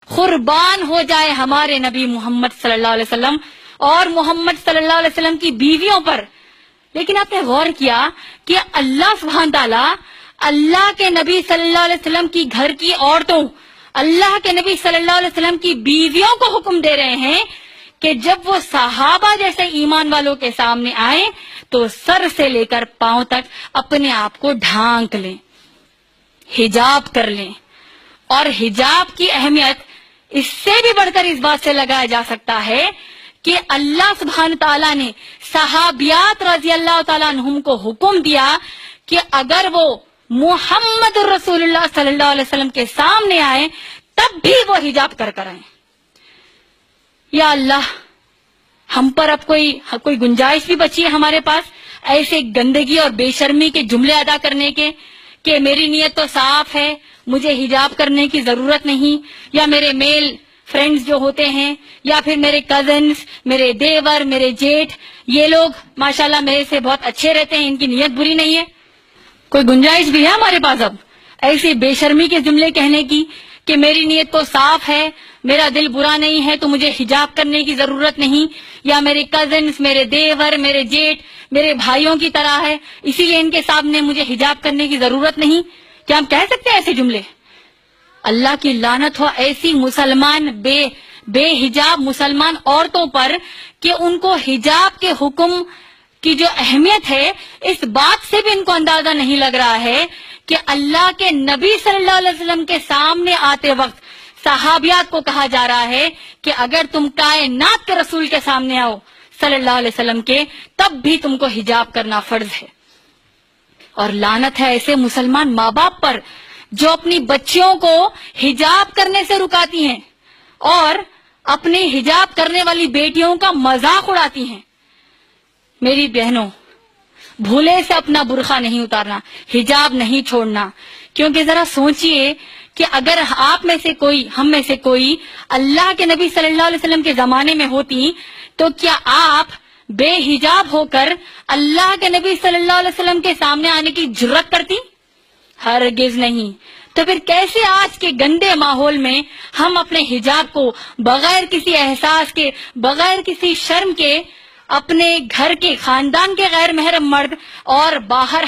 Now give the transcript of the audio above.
قربان ہو جائے ہمارے نبی محمد صلی اللہ علیہ وسلم اور محمد صلی اللہ علیہ وسلم کی بیویوں پر. لیکن آپ نے غور کیا کہ اللہ سبحانہ تعالیٰ اللہ کے نبی صلی اللہ علیہ وسلم کی گھر کی عورتوں، اللہ کے نبی صلی اللہ علیہ وسلم کی بیویوں کو حکم دے رہے ہیں کہ جب وہ صحابہ جیسے ایمان والوں کے سامنے آئیں تو سر سے لے کر پاؤں تک اپنے آپ کو ڈھانک لیں، حجاب کر لیں. اور حجاب کی اہمیت اس سے بھی بڑھ کر اس بات سے لگایا جا سکتا ہے کہ اللہ سبحانہ تعالیٰ نے صحابیات رضی اللہ تعالیٰ عنہم کو حکم دیا کہ اگر وہ محمد رسول اللہ صلی اللہ علیہ وسلم کے سامنے آئے تب بھی وہ حجاب کر کر آئیں. یا اللہ، ہم پر اب کوئی گنجائش بھی بچی ہے ہمارے پاس ایسے گندگی اور بے شرمی کے جملے ادا کرنے کے کہ میری نیت تو صاف ہے، مجھے حجاب کرنے کی ضرورت نہیں، یا میرے میل فرینڈز جو ہوتے ہیں یا پھر میرے کزنز، میرے دیور، میرے جیٹھ، یہ لوگ ماشاءاللہ میرے سے بہت اچھے رہتے ہیں، ان کی نیت بری نہیں ہے. کوئی گنجائش بھی ہے ہمارے پاس اب ایسے بے شرمی کے جملے کہنے کی کہ میری نیت تو صاف ہے، میرا دل برا نہیں ہے تو مجھے حجاب کرنے کی ضرورت نہیں، یا میرے کزنز، میرے دیور، میرے جیٹھ میرے بھائیوں کی طرح ہے اسی لیے ان کے سامنے مجھے حجاب کرنے کی ضرورت نہیں؟ کیا ہم کہہ سکتے ہیں ایسے جملے؟ اللہ کی لعنت ہو ایسی مسلمان بے حجاب مسلمان عورتوں پر کہ ان کو حجاب کے حکم کی جو اہمیت ہے اس بات سے بھی ان کو اندازہ نہیں لگ رہا ہے کہ اللہ کے نبی صلی اللہ علیہ وسلم کے سامنے آتے وقت صحابیات کو کہا جا رہا ہے کہ اگر تم کائنات کے رسول کے سامنے آؤ صلی اللہ علیہ وسلم کے تب بھی تم کو حجاب کرنا فرض ہے. اور لعنت ہے ایسے مسلمان ماں باپ پر جو اپنی بچیوں کو حجاب کرنے سے رکاتی ہیں اور اپنی حجاب کرنے والی بیٹیوں کا مذاق اڑاتی ہیں. میری بہنوں، بھولے سے اپنا برقع نہیں اتارنا، حجاب نہیں چھوڑنا، کیونکہ ذرا سوچئے کہ اگر آپ میں سے کوئی، ہم میں سے کوئی اللہ کے نبی صلی اللہ علیہ وسلم کے زمانے میں ہوتی تو کیا آپ بے حجاب ہو کر اللہ کے نبی صلی اللہ علیہ وسلم کے سامنے آنے کی جرات کرتی؟ ہرگز نہیں. تو پھر کیسے آج کے گندے ماحول میں ہم اپنے حجاب کو بغیر کسی احساس کے، بغیر کسی شرم کے اپنے گھر کے، خاندان کے غیر محرم مرد اور باہر